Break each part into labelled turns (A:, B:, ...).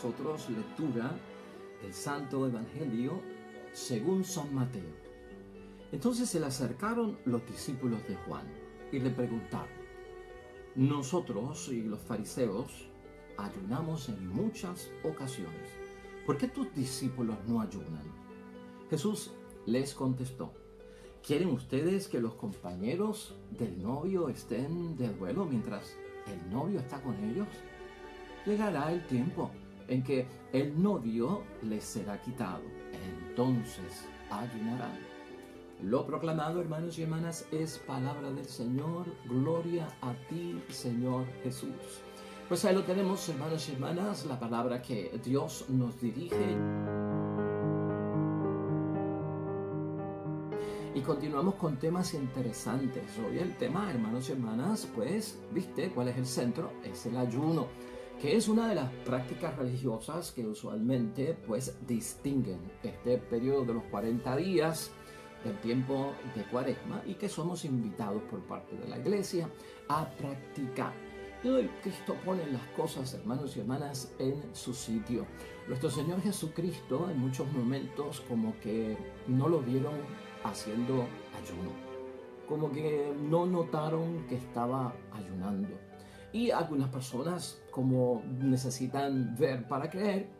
A: nosotros lectura del Santo Evangelio según San Mateo. Entonces se le acercaron los discípulos de Juan y le preguntaron: nosotros y los fariseos ayunamos en muchas ocasiones, ¿por qué tus discípulos no ayunan? Jesús les contestó: ¿quieren ustedes que los compañeros del novio estén de duelo mientras el novio está con ellos? Llegará el tiempo en que el novio les será quitado, entonces ayunarán. Lo proclamado, hermanos y hermanas, es palabra del Señor. Gloria a ti, Señor Jesús. Pues ahí lo tenemos, hermanos y hermanas, la palabra que Dios nos dirige. Y continuamos con temas interesantes. Hoy el tema, hermanos y hermanas, pues, ¿viste cuál es el centro? Es el ayuno, que es una de las prácticas religiosas que usualmente, pues, distinguen este periodo de los 40 días del tiempo de Cuaresma y que somos invitados por parte de la Iglesia a practicar. Y hoy Cristo pone las cosas, hermanos y hermanas, en su sitio. Nuestro Señor Jesucristo en muchos momentos como que no lo vieron haciendo ayuno, como que no notaron que estaba ayunando. Y algunas personas, como necesitan ver para creer,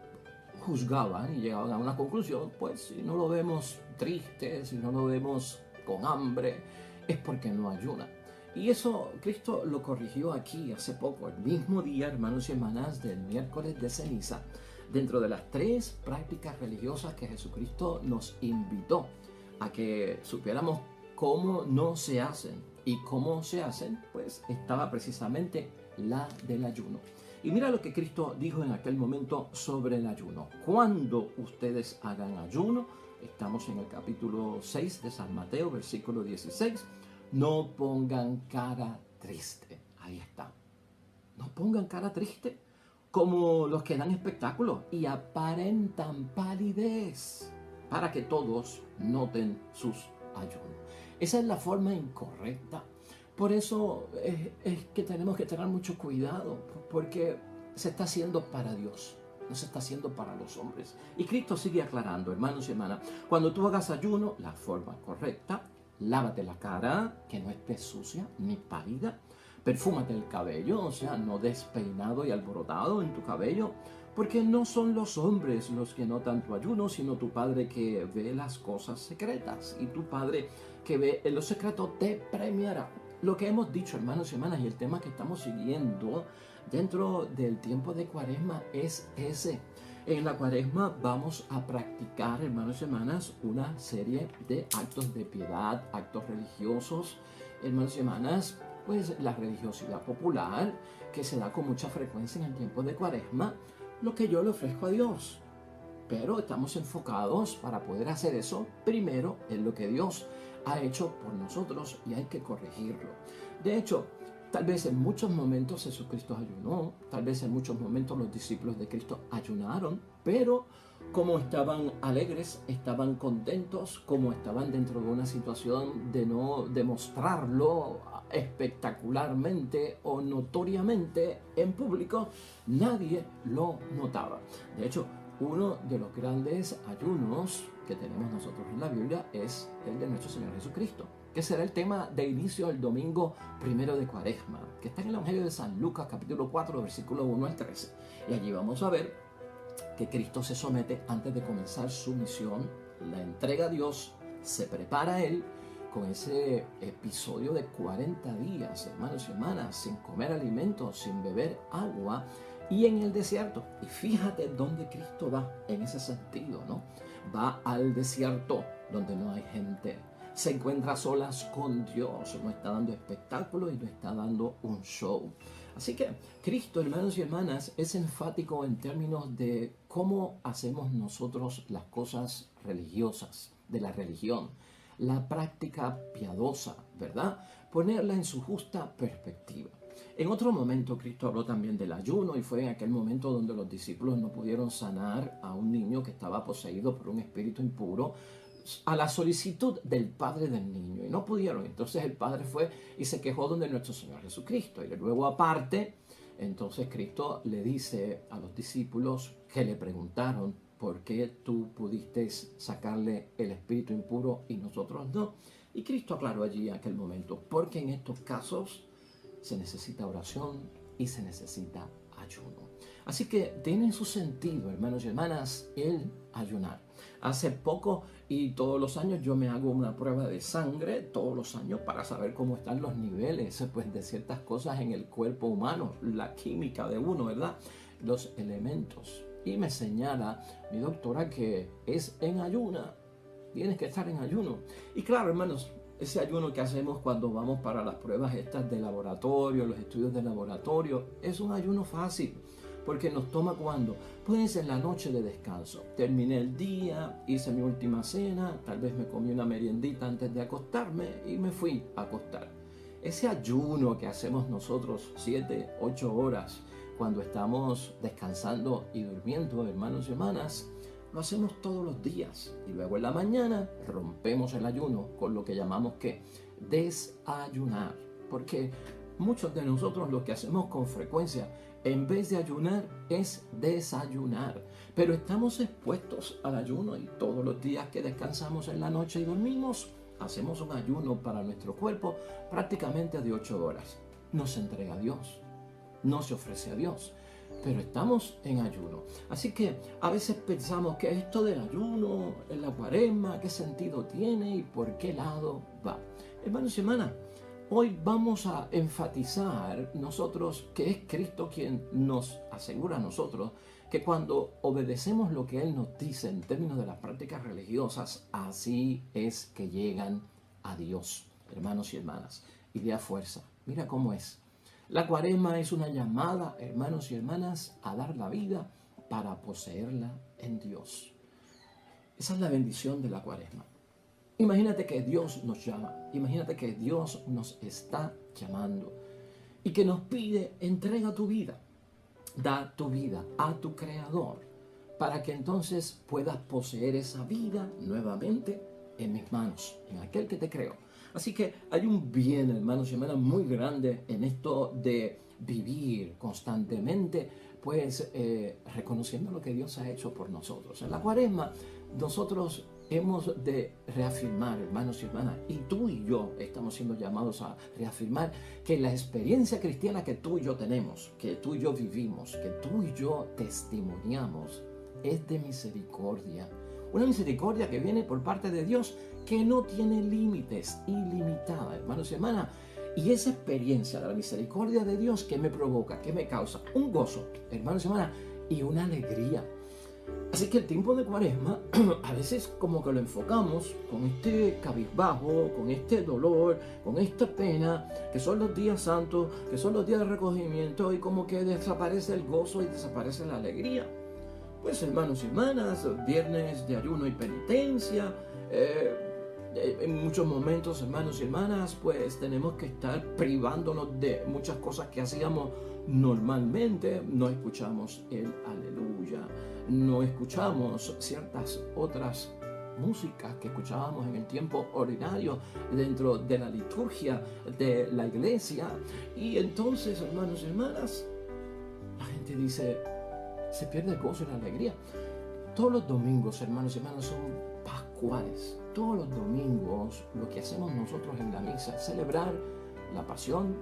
A: juzgaban y llegaban a una conclusión: pues si no lo vemos triste, si no lo vemos con hambre, es porque no ayuna. Y eso Cristo lo corrigió aquí hace poco, el mismo día, hermanos y hermanas, del miércoles de ceniza, dentro de las 3 prácticas religiosas que Jesucristo nos invitó a que supiéramos cómo no se hacen. Y cómo se hacen, pues estaba precisamente la del ayuno. Y mira lo que Cristo dijo en aquel momento sobre el ayuno. Cuando ustedes hagan ayuno, estamos en el capítulo 6 de San Mateo, versículo 16, no pongan cara triste. Ahí está. No pongan cara triste como los que dan espectáculos y aparentan palidez para que todos noten sus ayunos. Esa es la forma incorrecta. Por eso es que tenemos que tener mucho cuidado, porque se está haciendo para Dios, no se está haciendo para los hombres. Y Cristo sigue aclarando, hermanos y hermanas, cuando tú hagas ayuno, la forma correcta: lávate la cara, que no esté sucia ni pálida, perfúmate el cabello, o sea, no despeinado y alborotado en tu cabello, porque no son los hombres los que notan tu ayuno, sino tu Padre que ve las cosas secretas, y tu Padre que ve en lo secreto te premiará. Lo que hemos dicho, hermanos y hermanas, y el tema que estamos siguiendo dentro del tiempo de Cuaresma es ese. En la Cuaresma vamos a practicar, hermanos y hermanas, una serie de actos de piedad, actos religiosos, hermanos y hermanas, pues la religiosidad popular que se da con mucha frecuencia en el tiempo de Cuaresma, lo que yo le ofrezco a Dios. Pero estamos enfocados para poder hacer eso primero en lo que Dios ha hecho por nosotros y hay que corregirlo. De hecho, tal vez en muchos momentos Jesucristo ayunó, tal vez en muchos momentos los discípulos de Cristo ayunaron, pero como estaban alegres, estaban contentos, como estaban dentro de una situación de no demostrarlo espectacularmente o notoriamente en público, nadie lo notaba. De hecho, uno de los grandes ayunos que tenemos nosotros en la Biblia es el de nuestro Señor Jesucristo, que será el tema de inicio del domingo primero de Cuaresma, que está en el Evangelio de San Lucas, capítulo 4, versículo 1 al 13. Y allí vamos a ver que Cristo se somete antes de comenzar su misión, la entrega a Dios, se prepara a Él con ese episodio de 40 días, hermanos y hermanas, sin comer alimentos, sin beber agua, y en el desierto. Y fíjate dónde Cristo va en ese sentido, ¿no? Va al desierto donde no hay gente. Se encuentra a solas con Dios. No está dando espectáculo y no está dando un show. Así que Cristo, hermanos y hermanas, es enfático en términos de cómo hacemos nosotros las cosas religiosas, de la religión. La práctica piadosa, ¿verdad? Ponerla en su justa perspectiva. En otro momento Cristo habló también del ayuno y fue en aquel momento donde los discípulos no pudieron sanar a un niño que estaba poseído por un espíritu impuro a la solicitud del padre del niño y no pudieron. Entonces el padre fue y se quejó donde nuestro Señor Jesucristo y luego aparte Entonces Cristo le dice a los discípulos que le preguntaron: ¿por qué tú pudiste sacarle el espíritu impuro y nosotros no? Y Cristo aclaró allí en aquel momento: porque en estos casos se necesita oración y se necesita ayuno. Así que tiene su sentido, hermanos y hermanas, el ayunar. Hace poco y todos los años yo me hago una prueba de sangre, todos los años, para saber cómo están los niveles pues, de ciertas cosas en el cuerpo humano, la química de uno, ¿verdad? Los elementos. Y me señala mi doctora que es en ayuna, tienes que estar en ayuno. Y claro, hermanos, ese ayuno que hacemos cuando vamos para las pruebas estas de laboratorio, los estudios de laboratorio, es un ayuno fácil, porque nos toma cuando, pues en la noche de descanso. Terminé el día, hice mi última cena, tal vez me comí una meriendita antes de acostarme y me fui a acostar. Ese ayuno que hacemos nosotros 7, 8 horas cuando estamos descansando y durmiendo, hermanos y hermanas, lo hacemos todos los días. Y luego en la mañana rompemos el ayuno con lo que llamamos ¿qué? Desayunar. Porque muchos de nosotros lo que hacemos con frecuencia, en vez de ayunar, es desayunar. Pero estamos expuestos al ayuno y todos los días que descansamos en la noche y dormimos, hacemos un ayuno para nuestro cuerpo prácticamente de 8 horas. No se entrega a Dios, no se ofrece a Dios, pero estamos en ayuno. Así que a veces pensamos que esto del ayuno, en la cuaresma, ¿qué sentido tiene y por qué lado va? Hermanos y hermanas, hoy vamos a enfatizar nosotros que es Cristo quien nos asegura a nosotros que cuando obedecemos lo que Él nos dice en términos de las prácticas religiosas, así es que llegan a Dios, hermanos y hermanas. Y de a fuerza, mira cómo es. La cuaresma es una llamada, hermanos y hermanas, a dar la vida para poseerla en Dios. Esa es la bendición de la cuaresma. Imagínate que Dios nos llama, imagínate que Dios nos está llamando y que nos pide: entrega tu vida, da tu vida a tu Creador, para que entonces puedas poseer esa vida nuevamente en mis manos, en aquel que te creó. Así que hay un bien, hermanos y hermanas, muy grande en esto de vivir constantemente, pues reconociendo lo que Dios ha hecho por nosotros. En la cuaresma nosotros hemos de reafirmar, hermanos y hermanas, y tú y yo estamos siendo llamados a reafirmar que la experiencia cristiana que tú y yo tenemos, que tú y yo vivimos, que tú y yo testimoniamos, es de misericordia. Una misericordia que viene por parte de Dios, que no tiene límites, ilimitada, hermanos y hermanas. Y esa experiencia de la misericordia de Dios, que me provoca, que me causa un gozo, hermanos y hermanas, y una alegría. Así que el tiempo de cuaresma, a veces como que lo enfocamos con este cabizbajo, con este dolor, con esta pena, que son los días santos, que son los días de recogimiento, y como que desaparece el gozo y desaparece la alegría. Pues hermanos y hermanas, viernes de ayuno y penitencia, en muchos momentos, hermanos y hermanas, pues tenemos que estar privándonos de muchas cosas que hacíamos normalmente. No escuchamos el aleluya, no escuchamos ciertas otras músicas que escuchábamos en el tiempo ordinario dentro de la liturgia de la iglesia. Y entonces, hermanos y hermanas, la gente dice: se pierde el gozo y la alegría. Todos los domingos, hermanos y hermanas, son pascuales. Todos los domingos lo que hacemos nosotros en la misa es celebrar la pasión,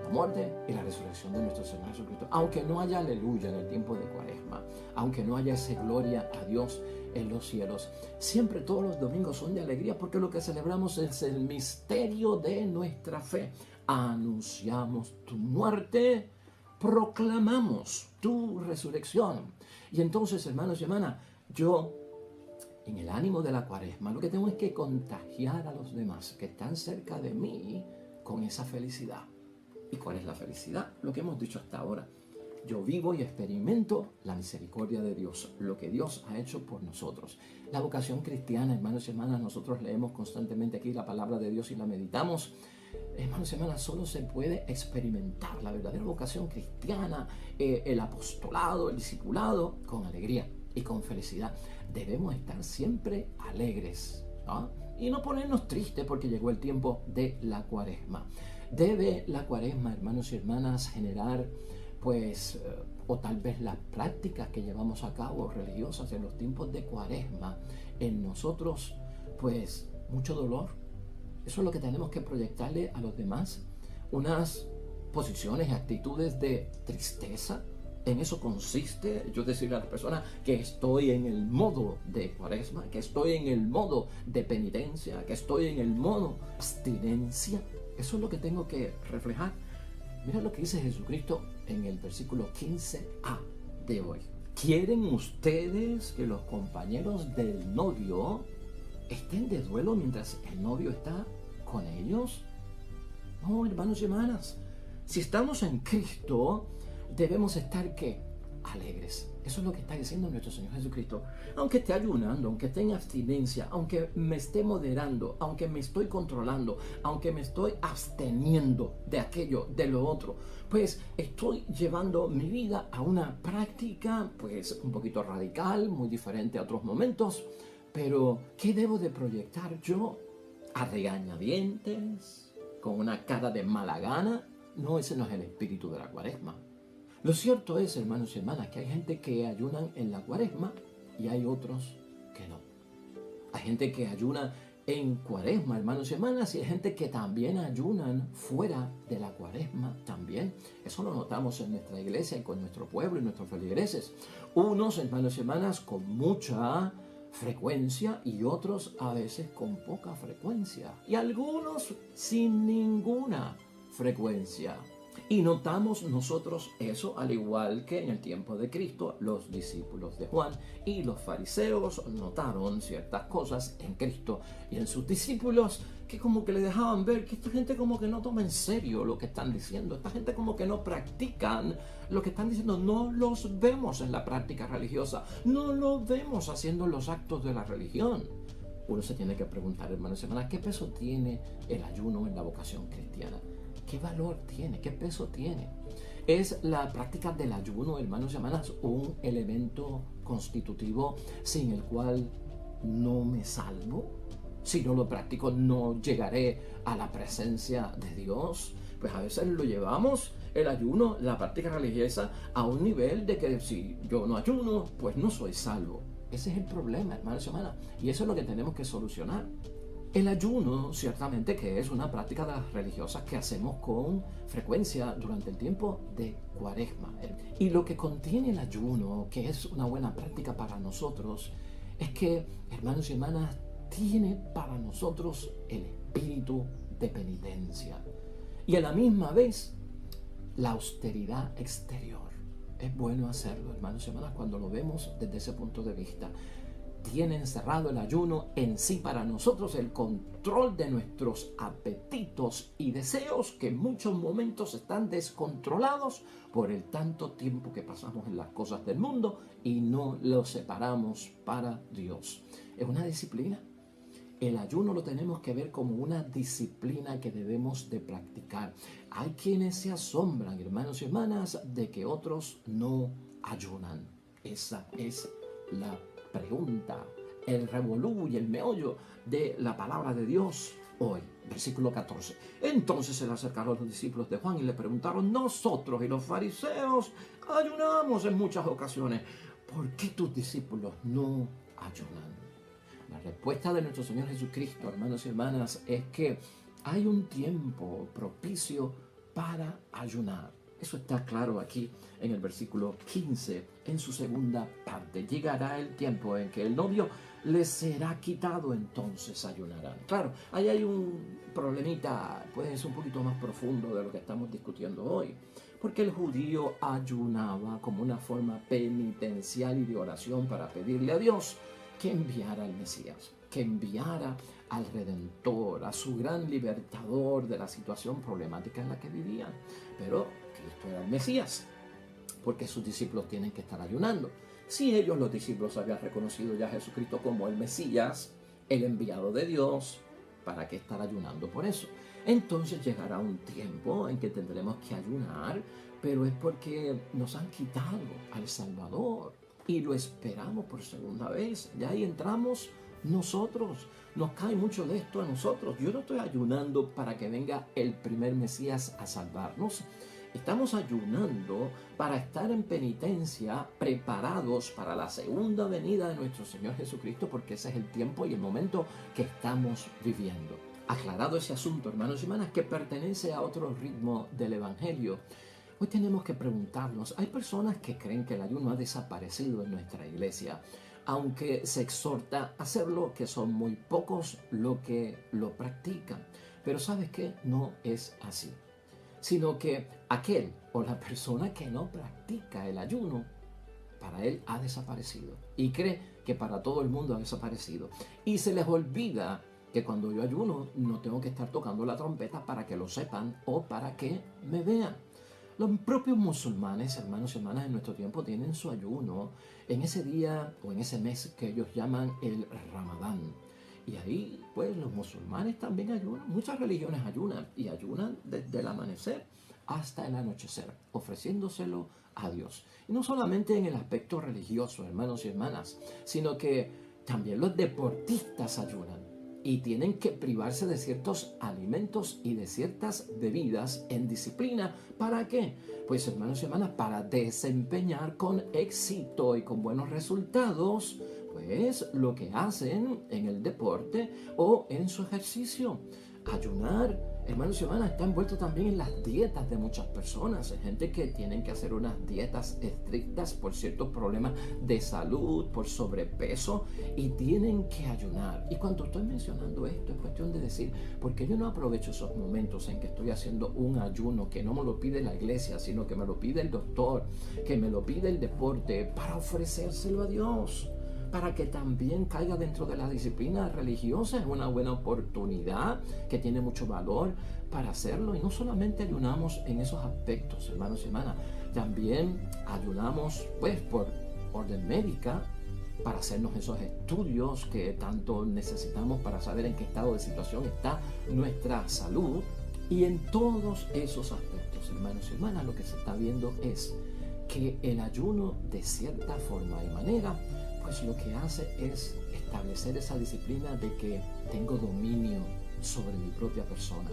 A: la muerte y la resurrección de nuestro Señor Jesucristo. Aunque no haya aleluya en el tiempo de cuaresma, aunque no haya ese gloria a Dios en los cielos, siempre todos los domingos son de alegría, porque lo que celebramos es el misterio de nuestra fe. Anunciamos tu muerte, proclamamos tu resurrección. Y entonces, hermanos y hermanas, yo, en el ánimo de la cuaresma, lo que tengo es que contagiar a los demás que están cerca de mí con esa felicidad. ¿Y cuál es la felicidad? Lo que hemos dicho hasta ahora. Yo vivo y experimento la misericordia de Dios, lo que Dios ha hecho por nosotros. La vocación cristiana, hermanos y hermanas, nosotros leemos constantemente aquí la palabra de Dios y la meditamos. Hermanos y hermanas, solo se puede experimentar la verdadera vocación cristiana, el apostolado, el discipulado, con alegría y con felicidad. Debemos estar siempre alegres, ¿no? Y no ponernos tristes porque llegó el tiempo de la cuaresma. Debe la cuaresma, hermanos y hermanas, generar pues, o tal vez las prácticas que llevamos a cabo religiosas en los tiempos de Cuaresma, en nosotros, pues, mucho dolor. Eso es lo que tenemos que proyectarle a los demás, unas posiciones y actitudes de tristeza. En eso consiste yo decirle a la persona que estoy en el modo de Cuaresma, que estoy en el modo de penitencia, que estoy en el modo de abstinencia. Eso es lo que tengo que reflejar. Mira lo que dice Jesucristo en el versículo 15a de hoy. ¿Quieren ustedes que los compañeros del novio estén de duelo mientras el novio está con ellos? No, hermanos y hermanas. Si estamos en Cristo, debemos estar, ¿qué? Alegres. Eso es lo que está diciendo nuestro Señor Jesucristo. Aunque esté ayunando, aunque esté en abstinencia, aunque me esté moderando, aunque me estoy controlando, aunque me estoy absteniendo de aquello, de lo otro, pues estoy llevando mi vida a una práctica, pues un poquito radical, muy diferente a otros momentos. Pero, ¿qué debo de proyectar yo? ¿A regañadientes? ¿Con una cara de mala gana? No, ese no es el espíritu de la Cuaresma. Lo cierto es, hermanos y hermanas, que hay gente que ayunan en la Cuaresma y hay otros que no. Hay gente que ayuna en Cuaresma, hermanos y hermanas, y hay gente que también ayunan fuera de la Cuaresma también. Eso lo notamos en nuestra iglesia y con nuestro pueblo y nuestros feligreses. Unos, hermanos y hermanas, con mucha frecuencia y otros a veces con poca frecuencia. Y algunos sin ninguna frecuencia. Y notamos nosotros eso al igual que en el tiempo de Cristo, los discípulos de Juan y los fariseos notaron ciertas cosas en Cristo y en sus discípulos que como que le dejaban ver que esta gente como que no toma en serio lo que están diciendo, esta gente como que no practican lo que están diciendo, no los vemos en la práctica religiosa, no los vemos haciendo los actos de la religión. Uno se tiene que preguntar, hermanos y hermanas, ¿qué peso tiene el ayuno en la vocación cristiana? ¿Qué valor tiene? ¿Qué peso tiene? ¿Es la práctica del ayuno, hermanos y hermanas, un elemento constitutivo sin el cual no me salvo? Si no lo practico, no llegaré a la presencia de Dios. Pues a veces lo llevamos, el ayuno, la práctica religiosa, a un nivel de que si yo no ayuno, pues no soy salvo. Ese es el problema, hermanos y hermanas, y eso es lo que tenemos que solucionar. El ayuno, ciertamente, que es una práctica de las religiosas que hacemos con frecuencia durante el tiempo de Cuaresma. Y lo que contiene el ayuno, que es una buena práctica para nosotros, es que, hermanos y hermanas, tiene para nosotros el espíritu de penitencia. Y a la misma vez, la austeridad exterior. Es bueno hacerlo, hermanos y hermanas, cuando lo vemos desde ese punto de vista. Tiene encerrado el ayuno en sí para nosotros el control de nuestros apetitos y deseos que en muchos momentos están descontrolados por el tanto tiempo que pasamos en las cosas del mundo y no los separamos para Dios. Es una disciplina. El ayuno lo tenemos que ver como una disciplina que debemos de practicar. Hay quienes se asombran, hermanos y hermanas, de que otros no ayunan. Esa es la pregunta, el revolú y el meollo de la palabra de Dios hoy. Versículo 14. Entonces se le acercaron los discípulos de Juan y le preguntaron: nosotros y los fariseos ayunamos en muchas ocasiones, ¿por qué tus discípulos no ayunan? La respuesta de nuestro Señor Jesucristo, hermanos y hermanas, es que hay un tiempo propicio para ayunar. Eso está claro aquí en el versículo 15, en su segunda parte. Llegará el tiempo en que el novio les será quitado, entonces ayunarán. Claro, ahí hay un problemita, puede ser un poquito más profundo de lo que estamos discutiendo hoy. Porque el judío ayunaba como una forma penitencial y de oración para pedirle a Dios que enviara al Mesías, que enviara al Redentor, a su gran libertador de la situación problemática en la que vivían. Pero Cristo era el Mesías, porque sus discípulos tienen que estar ayunando. Si ellos, los discípulos, habían reconocido ya a Jesucristo como el Mesías, el enviado de Dios, ¿para qué estar ayunando por eso? Entonces llegará un tiempo en que tendremos que ayunar, pero es porque nos han quitado al Salvador y lo esperamos por segunda vez. Ya ahí entramos nosotros. Nos cae mucho de esto a nosotros. Yo no estoy ayunando para que venga el primer Mesías a salvarnos. Estamos ayunando para estar en penitencia, preparados para la segunda venida de nuestro Señor Jesucristo, porque ese es el tiempo y el momento que estamos viviendo. Aclarado ese asunto, hermanos y hermanas, que pertenece a otro ritmo del Evangelio, hoy tenemos que preguntarnos, hay personas que creen que el ayuno ha desaparecido en nuestra iglesia, aunque se exhorta a hacerlo, que son muy pocos los que lo practican. Pero ¿sabes qué? No es así, sino que aquel o la persona que no practica el ayuno, para él ha desaparecido y cree que para todo el mundo ha desaparecido. Y se les olvida que cuando yo ayuno no tengo que estar tocando la trompeta para que lo sepan o para que me vean. Los propios musulmanes, hermanos y hermanas, en nuestro tiempo tienen su ayuno en ese día o en ese mes que ellos llaman el Ramadán. Y ahí, pues, los musulmanes también ayunan. Muchas religiones ayunan y ayunan desde el amanecer hasta el anochecer, ofreciéndoselo a Dios. Y no solamente en el aspecto religioso, hermanos y hermanas, sino que también los deportistas ayunan y tienen que privarse de ciertos alimentos y de ciertas bebidas en disciplina. ¿Para qué? Pues, hermanos y hermanas, para desempeñar con éxito y con buenos resultados, pues, lo que hacen en el deporte o en su ejercicio. Ayunar, hermanos y hermanas, está envuelto también en las dietas de muchas personas. Hay gente que tienen que hacer unas dietas estrictas por ciertos problemas de salud, por sobrepeso, y tienen que ayunar. Y cuando estoy mencionando esto, es cuestión de decir, ¿por qué yo no aprovecho esos momentos en que estoy haciendo un ayuno que no me lo pide la iglesia, sino que me lo pide el doctor, que me lo pide el deporte, para ofrecérselo a Dios? Para que también caiga dentro de la disciplina religiosa. Es una buena oportunidad que tiene mucho valor para hacerlo. Y no solamente ayunamos en esos aspectos, hermanos y hermanas, también ayunamos, pues, por orden médica, para hacernos esos estudios que tanto necesitamos para saber en qué estado de situación está nuestra salud. Y en todos esos aspectos, hermanos y hermanas, lo que se está viendo es que el ayuno, de cierta forma y manera, pues lo que hace es establecer esa disciplina de que tengo dominio sobre mi propia persona.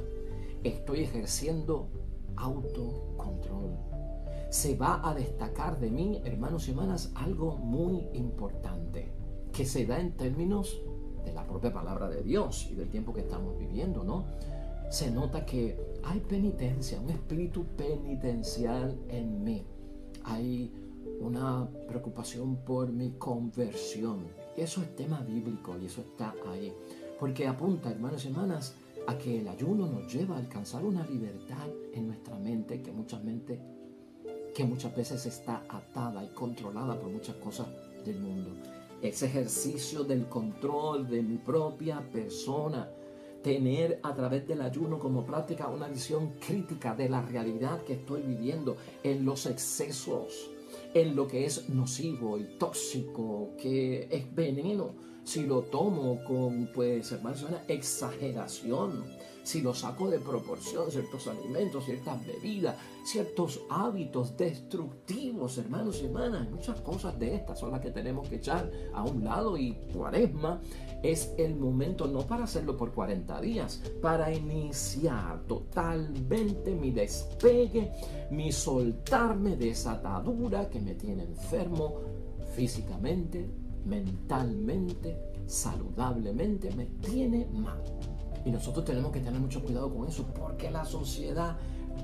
A: Estoy ejerciendo autocontrol. Se va a destacar de mí, hermanos y hermanas, algo muy importante que se da en términos de la propia palabra de Dios y del tiempo que estamos viviendo, ¿no? Se nota que hay penitencia, un espíritu penitencial en mí. Hay una preocupación por mi conversión. Eso es tema bíblico y eso está ahí. Porque apunta, hermanos y hermanas, a que el ayuno nos lleva a alcanzar una libertad en nuestra mente que muchas veces está atada y controlada por muchas cosas del mundo. Ese ejercicio del control de mi propia persona. Tener a través del ayuno como práctica una visión crítica de la realidad que estoy viviendo, en los excesos, en lo que es nocivo y tóxico, que es veneno, si lo tomo con, pues, hermanos, una exageración, si lo saco de proporción, ciertos alimentos, ciertas bebidas, ciertos hábitos destructivos, hermanos y hermanas, muchas cosas de estas son las que tenemos que echar a un lado. Y Cuaresma es el momento no para hacerlo por 40 días, para iniciar totalmente mi despegue, mi soltarme de esa atadura que me tiene enfermo físicamente, mentalmente, saludablemente, me tiene mal. Y nosotros tenemos que tener mucho cuidado con eso, porque la sociedad,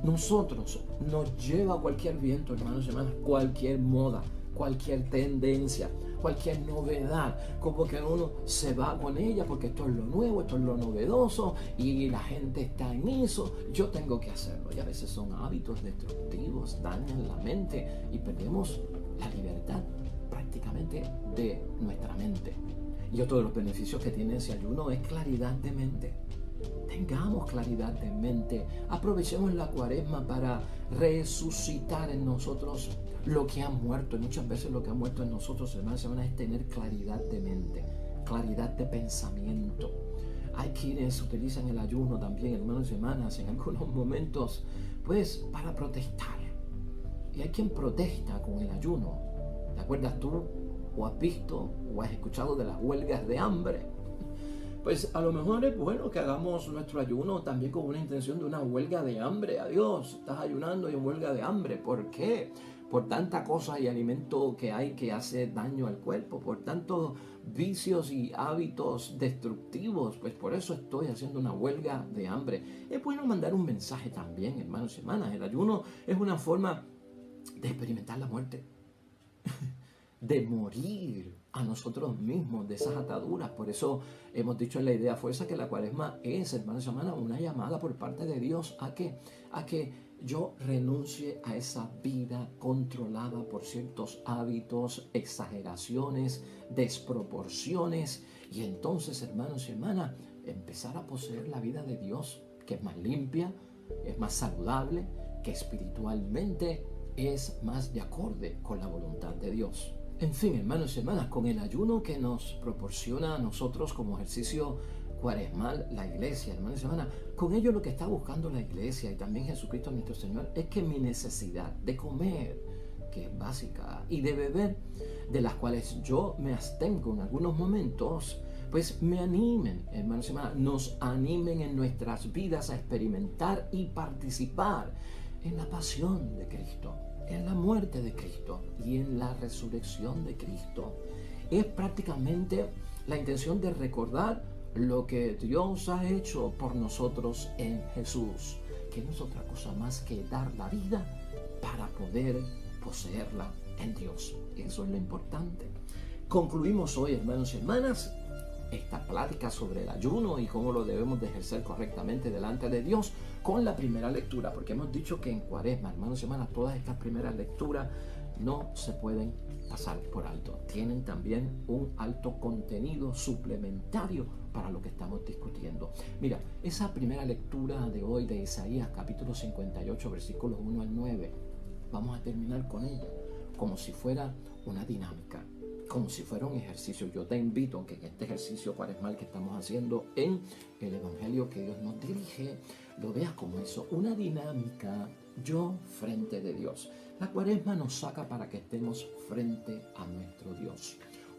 A: nosotros, nos lleva a cualquier viento, hermanos y hermanas, cualquier moda, cualquier tendencia, cualquier novedad, como que uno se va con ella porque esto es lo nuevo, esto es lo novedoso y la gente está en eso, yo tengo que hacerlo. Y a veces son hábitos destructivos, dañan la mente y perdemos la libertad prácticamente de nuestra mente. Y otro de los beneficios que tiene ese ayuno es claridad de mente. Tengamos claridad de mente. Aprovechemos la Cuaresma para resucitar en nosotros lo que ha muerto. Y muchas veces lo que ha muerto en nosotros, hermanos, es tener claridad de mente, claridad de pensamiento. Hay quienes utilizan el ayuno también, hermanos y hermanas, en algunos momentos, pues, para protestar. Y hay quien protesta con el ayuno. ¿Te acuerdas tú? ¿O has visto o has escuchado de las huelgas de hambre? pues a lo mejor es bueno que hagamos nuestro ayuno también con una intención de una huelga de hambre. Adiós, estás ayunando y en huelga de hambre. ¿Por qué? Por tanta cosa y alimento que hay que hace daño al cuerpo, por tantos vicios y hábitos destructivos, pues por eso estoy haciendo una huelga de hambre. Es bueno mandar un mensaje también, hermanos y hermanas. El ayuno es una forma de experimentar la muerte, de morir a nosotros mismos de esas ataduras. Por eso hemos dicho en la idea fuerza que la cuaresma es, hermanos y hermanas, una llamada por parte de Dios a que yo renuncie a esa vida controlada por ciertos hábitos, exageraciones, desproporciones, y entonces, hermanos y hermanas, empezar a poseer la vida de Dios, que es más limpia, es más saludable, que espiritualmente es más de acorde con la voluntad de Dios. En fin, hermanos y hermanas, con el ayuno que nos proporciona a nosotros como ejercicio cuaresmal la iglesia, hermanos y hermanas, con ello lo que está buscando la iglesia y también Jesucristo nuestro Señor es que mi necesidad de comer, que es básica, y de beber, de las cuales yo me abstengo en algunos momentos, pues me animen, hermanos y hermanas, nos animen en nuestras vidas a experimentar y participar en la pasión de Cristo, en la muerte de Cristo y en la resurrección de Cristo. Es prácticamente la intención de recordar lo que Dios ha hecho por nosotros en Jesús, que no es otra cosa más que dar la vida para poder poseerla en Dios. Eso es lo importante. Concluimos hoy, hermanos y hermanas, esta plática sobre el ayuno y cómo lo debemos de ejercer correctamente delante de Dios con la primera lectura, porque hemos dicho que en Cuaresma, hermanos y hermanas, todas estas primeras lecturas no se pueden pasar por alto. Tienen también un alto contenido suplementario para lo que estamos discutiendo. Mira, esa primera lectura de hoy de Isaías, capítulo 58, versículos 1 al 9, vamos a terminar con ella como si fuera una dinámica, como si fuera un ejercicio. Yo te invito a que en este ejercicio cuaresmal que estamos haciendo en el Evangelio que Dios nos dirige, lo veas como eso, una dinámica, yo frente de Dios. La cuaresma nos saca para que estemos frente a nuestro Dios.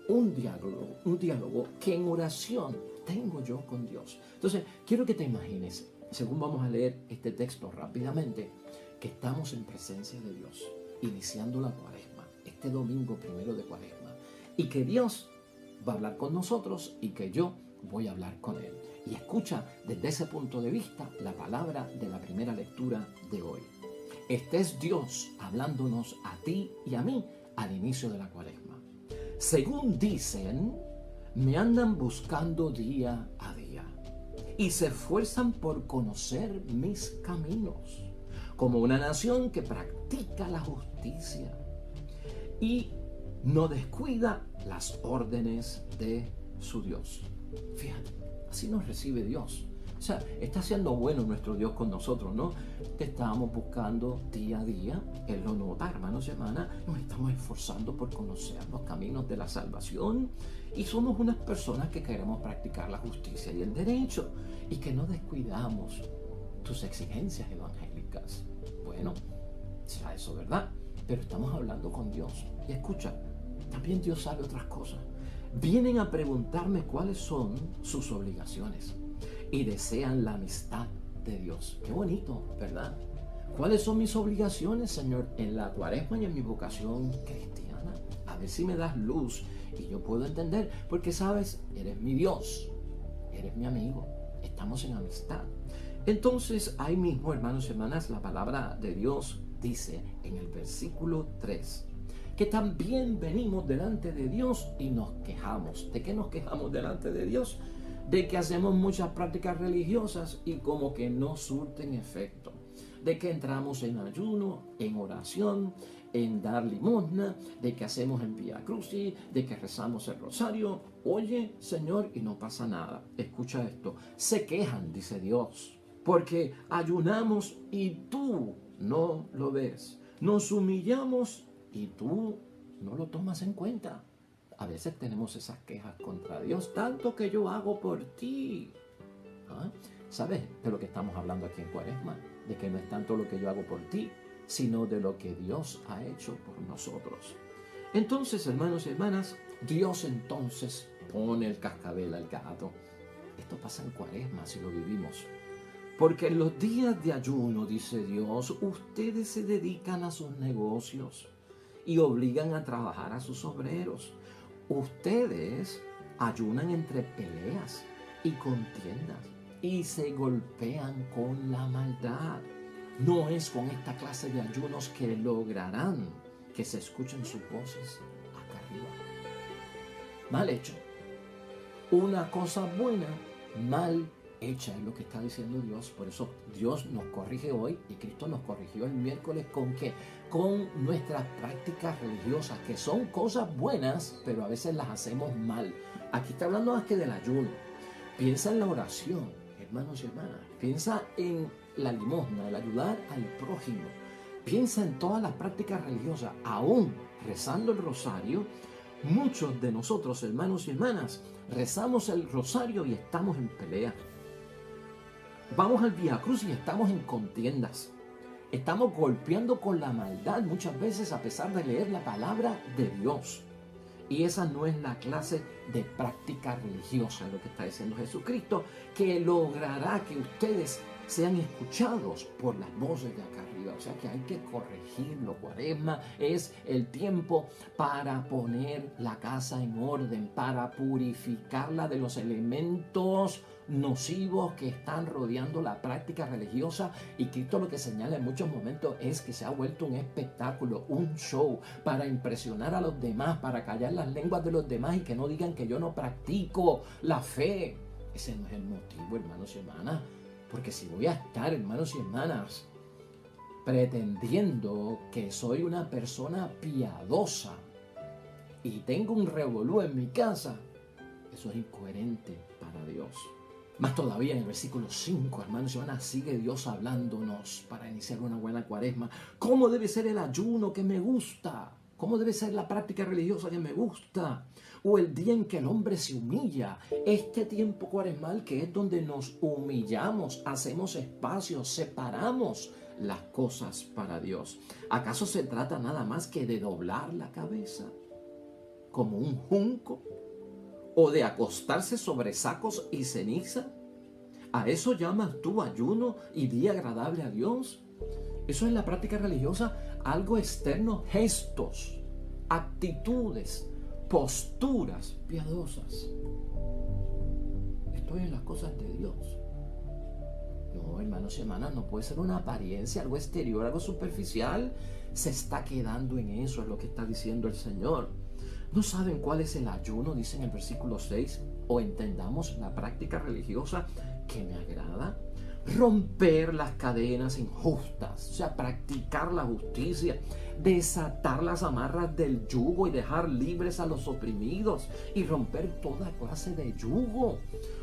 A: Un diálogo que en oración tengo yo con Dios. Entonces, quiero que te imagines, según vamos a leer este texto rápidamente, que estamos en presencia de Dios, iniciando la cuaresma, este domingo primero de cuaresma, y que Dios va a hablar con nosotros y que yo voy a hablar con Él. Y escucha desde ese punto de vista la palabra de la primera lectura de hoy. Este es Dios hablándonos a ti y a mí al inicio de la cuaresma. Según dicen, me andan buscando día a día y se esfuerzan por conocer mis caminos, como una nación que practica la justicia y no descuida las órdenes de su Dios. Fíjate, así nos recibe Dios. O sea, está siendo bueno nuestro Dios con nosotros, ¿no? Te estamos buscando día a día. Él lo nota, hermanos y hermanas. Nos estamos esforzando por conocer los caminos de la salvación. Y somos unas personas que queremos practicar la justicia y el derecho. Y que no descuidamos tus exigencias evangélicas. Bueno, será eso, ¿verdad? Pero estamos hablando con Dios. Y escucha, también Dios sabe otras cosas. Vienen a preguntarme cuáles son sus obligaciones y desean la amistad de Dios. Qué bonito, ¿verdad? ¿Cuáles son mis obligaciones, Señor, en la cuaresma y en mi vocación cristiana? A ver si me das luz y yo puedo entender, porque sabes, eres mi Dios, eres mi amigo, estamos en amistad. Entonces, ahí mismo, hermanos y hermanas, la palabra de Dios dice en el versículo 3, que también venimos delante de Dios y nos quejamos. ¿De qué nos quejamos delante de Dios? De que hacemos muchas prácticas religiosas y como que no surten efecto. De que entramos en ayuno, en oración, en dar limosna, de que hacemos el Vía Crucis, de que rezamos el rosario. Oye, Señor, y no pasa nada. Escucha esto. Se quejan, dice Dios, porque ayunamos y tú no lo ves. Nos humillamos y tú no lo tomas en cuenta. A veces tenemos esas quejas contra Dios, tanto que yo hago por ti. ¿Ah? ¿Sabes de lo que estamos hablando aquí en Cuaresma? De que no es tanto lo que yo hago por ti, sino de lo que Dios ha hecho por nosotros. Entonces, hermanos y hermanas, Dios entonces pone el cascabel al gato Esto pasa en Cuaresma si lo vivimos. Porque en los días de ayuno, dice Dios, ustedes se dedican a sus negocios y obligan a trabajar a sus obreros. Ustedes ayunan entre peleas y contiendas y se golpean con la maldad. No es con esta clase de ayunos que lograrán que se escuchen sus voces acá arriba. Mal hecho. Una cosa buena, mal hecha, es lo que está diciendo Dios. Por eso Dios nos corrige hoy y Cristo nos corrigió el miércoles. ¿Con qué? Con nuestras prácticas religiosas, que son cosas buenas, pero a veces las hacemos mal. Aquí está hablando más que del ayuno. Piensa en la oración, hermanos y hermanas. Piensa en la limosna, el ayudar al prójimo. Piensa en todas las prácticas religiosas. Aún rezando el rosario, muchos de nosotros, hermanos y hermanas, rezamos el rosario y estamos en pelea. Vamos al Vía Cruz y estamos en contiendas. Estamos golpeando con la maldad muchas veces a pesar de leer la palabra de Dios. Y esa no es la clase de práctica religiosa, lo que está diciendo Jesucristo, que logrará que ustedes sean escuchados por las voces de acá arriba. O sea que hay que corregirlo. Cuaresma es el tiempo para poner la casa en orden, para purificarla de los elementos nocivos que están rodeando la práctica religiosa. Y Cristo lo que señala en muchos momentos es que se ha vuelto un espectáculo, un show para impresionar a los demás, para callar las lenguas de los demás y que no digan que yo no practico la fe. Ese no es el motivo, hermanos y hermanas. Porque si voy a estar, hermanos y hermanas, pretendiendo que soy una persona piadosa y tengo un revolú en mi casa, eso es incoherente para Dios. Más todavía en el versículo 5, hermanos y hermanas, sigue Dios hablándonos para iniciar una buena cuaresma. ¿Cómo debe ser el ayuno que me gusta? ¿Cómo debe ser la práctica religiosa que me gusta? O el día en que el hombre se humilla. Este tiempo cuaresmal que es donde nos humillamos, hacemos espacios, separamos las cosas para Dios. ¿Acaso se trata nada más que de doblar la cabeza como un junco? ¿O de acostarse sobre sacos y ceniza? ¿A eso llamas tú ayuno y día agradable a Dios? Eso es la práctica religiosa, algo externo, gestos, actitudes, posturas piadosas. Estoy en las cosas de Dios. No, hermanos y hermanas, no puede ser una apariencia, algo exterior, algo superficial. Se está quedando en eso, es lo que está diciendo el Señor. ¿No saben cuál es el ayuno? Dice en el versículo 6. O entendamos la práctica religiosa que me agrada. Romper las cadenas injustas, o sea, practicar la justicia, desatar las amarras del yugo y dejar libres a los oprimidos y romper toda clase de yugo.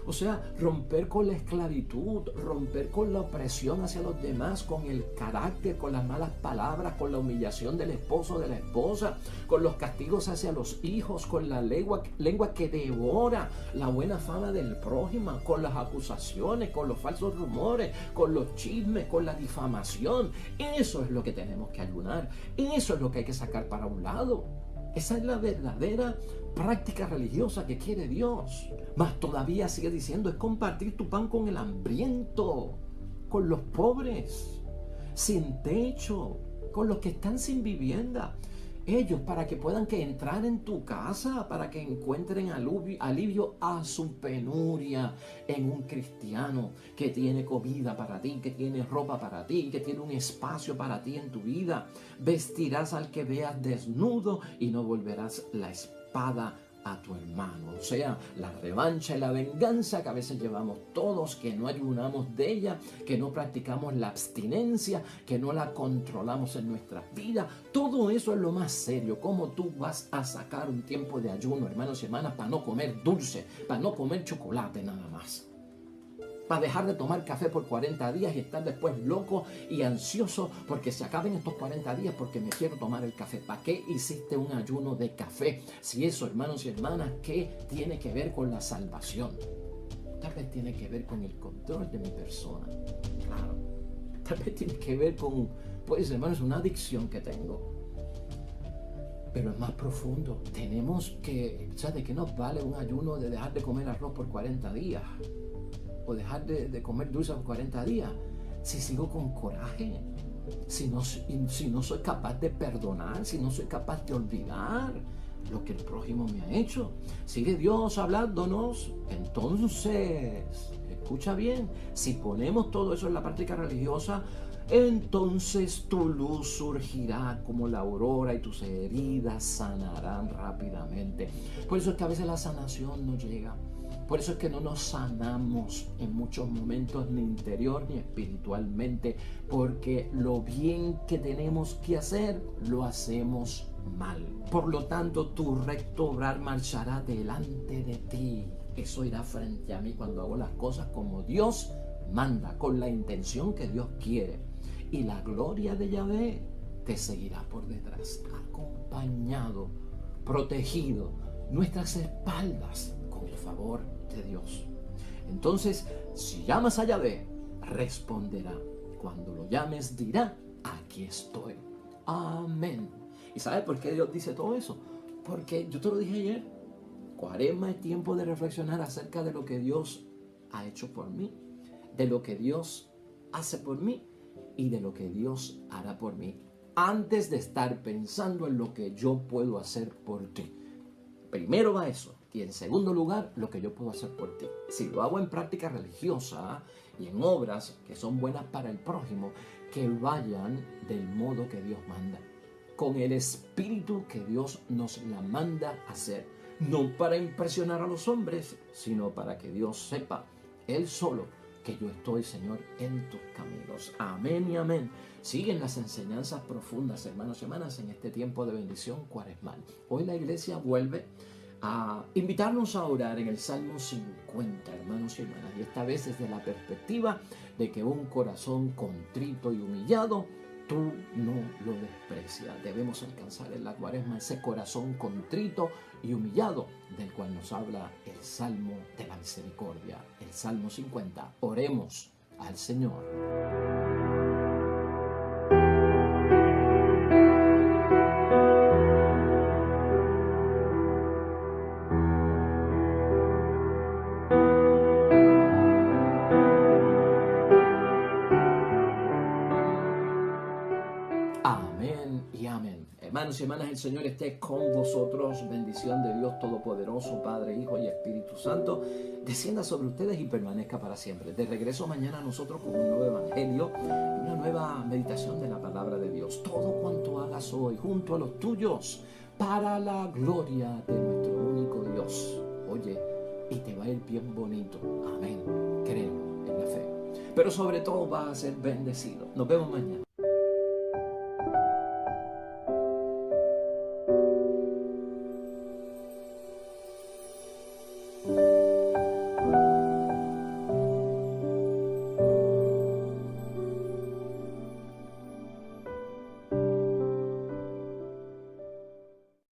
A: O sea, romper con la esclavitud, romper con la opresión hacia los demás, con el carácter, con las malas palabras, con la humillación del esposo o de la esposa, con los castigos hacia los hijos, con la lengua que devora la buena fama del prójimo, con las acusaciones, con los falsos rumores, con los chismes, con la difamación. Eso es lo que tenemos que ayunar. Eso es lo que hay que sacar para un lado. Esa es la verdadera práctica religiosa que quiere Dios. Mas todavía sigue diciendo, es compartir tu pan con el hambriento, con los pobres, sin techo, con los que están sin vivienda. Ellos, para que puedan entrar en tu casa, para que encuentren alivio a su penuria en un cristiano que tiene comida para ti, que tiene ropa para ti, que tiene un espacio para ti en tu vida. Vestirás al que veas desnudo y no volverás la espada a tu hermano. O sea, la revancha y la venganza que a veces llevamos todos, que no ayunamos de ella, que no practicamos la abstinencia, que no la controlamos en nuestras vidas. Todo eso es lo más serio. ¿Cómo tú vas a sacar un tiempo de ayuno, hermanos y hermanas, para no comer dulce, para no comer chocolate nada más? Para dejar de tomar café por 40 días y estar después loco y ansioso porque se acaben estos 40 días porque me quiero tomar el café. ¿Para qué hiciste un ayuno de café? Si eso, hermanos y hermanas, ¿qué tiene que ver con la salvación? Tal vez tiene que ver con el control de mi persona. Claro. Tal vez tiene que ver con, pues, hermanos, una adicción que tengo. pero es más profundo. Tenemos que, ¿sabes de qué nos vale un ayuno de dejar de comer arroz por 40 días? O dejar de comer dulce por 40 días. Si sigo con coraje, si no soy capaz de perdonar, si no soy capaz de olvidar lo que el prójimo me ha hecho. Sigue Dios hablándonos. Entonces, escucha bien, si ponemos todo eso en la práctica religiosa, entonces tu luz surgirá como la aurora y tus heridas sanarán rápidamente. Por eso es que a veces la sanación no llega. Por eso es que no nos sanamos en muchos momentos, ni interior ni espiritualmente, porque lo bien que tenemos que hacer, lo hacemos mal. Por lo tanto, tu recto obrar marchará delante de ti. Eso irá frente a mí cuando hago las cosas como Dios manda, con la intención que Dios quiere. Y la gloria de Yahvé te seguirá por detrás, acompañado, protegido, nuestras espaldas con el favor de Dios. Entonces, si llamas a Yahvé, responderá. Cuando lo llames, dirá, aquí estoy. Amén. ¿Y sabes por qué Dios dice todo eso? Porque yo te lo dije ayer, Cuaresma es tiempo de reflexionar acerca de lo que Dios ha hecho por mí, de lo que Dios hace por mí y de lo que Dios hará por mí, antes de estar pensando en lo que yo puedo hacer por ti. Primero va eso, y en segundo lugar, lo que yo puedo hacer por ti. Si lo hago en práctica religiosa y en obras que son buenas para el prójimo, que vayan del modo que Dios manda, con el espíritu que Dios nos la manda hacer, no para impresionar a los hombres, sino para que Dios sepa, Él solo, que yo estoy, Señor, en tus caminos. Amén y amén. Siguen las enseñanzas profundas, hermanos y hermanas, en este tiempo de bendición cuaresmal. Hoy la iglesia vuelve a invitarnos a orar en el Salmo 50, hermanos y hermanas, y esta vez desde la perspectiva de que un corazón contrito y humillado, tú no lo desprecias. Debemos alcanzar en la cuaresma ese corazón contrito y humillado del cual nos habla el Salmo de la Misericordia, el Salmo 50. Oremos al Señor. Amén y amén. Hermanos y hermanas, el Señor esté con vosotros. Bendición de Dios Todopoderoso, Padre, Hijo y Espíritu Santo, descienda sobre ustedes y permanezca para siempre. De regreso mañana nosotros con un nuevo evangelio y una nueva meditación de la palabra de Dios. Todo cuanto hagas hoy junto a los tuyos, para la gloria de nuestro único Dios. Oye, y te va a ir bien bonito. Amén. Creo en la fe. Pero sobre todo vas a ser bendecido. Nos vemos mañana.
B: Thank you.